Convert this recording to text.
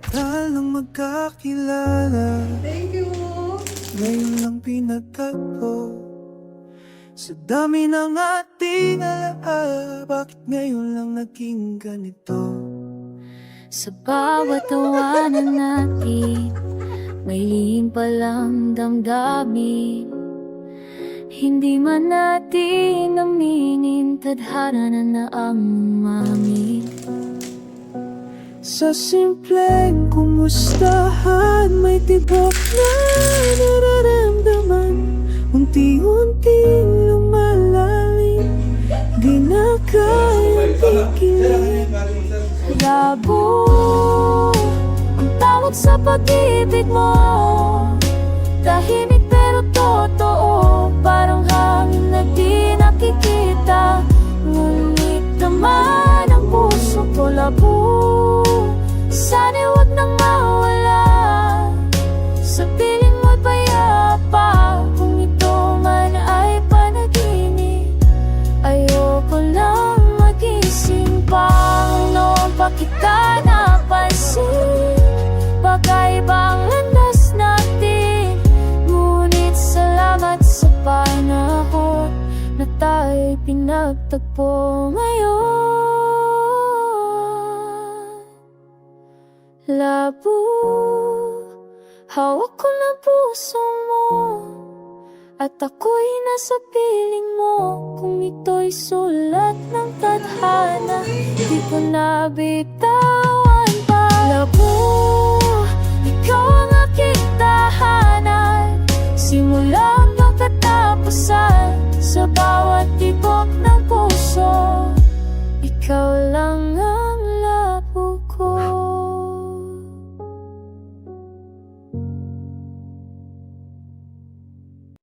Tagal nang magkakilala, Thank you. ngayon lang pinagtagpo. Sa dami ng ating alaala, bakit ngayon lang naging ganito? Sa bawat tawanan natin, may lihim palang damdamin. Hindi man natin aminin, tadhana na naamamin. Sa simpleng kumustahan, may tibok na nararamdaman. Unti-unting lumalalim, di na kayang tigilin. Labo ang tawag sa pag-ibig mo, tahimik pero totoo, parang hangin na di nakikita. Ngunit naman ang puso ko labo, sana'y huwag nang mawala. Sa piling mo'y payapa, kung ito man ay panaginip, ayoko lang magising pa. Noon pa kita napansin, pagkaibang landas natin. Ngunit salamat sa panahon na tayo'y pinagtagpo ngayon. Labo, hawak ko na puso mo, at ako'y nasa piling mo. Kung ito'y sulat ng tadhana, di ko nabitawan pa. Labo, ikaw ang aking tahanan, simula hanggang katapusan. Sa bawat tibok ng puso, ikaw lang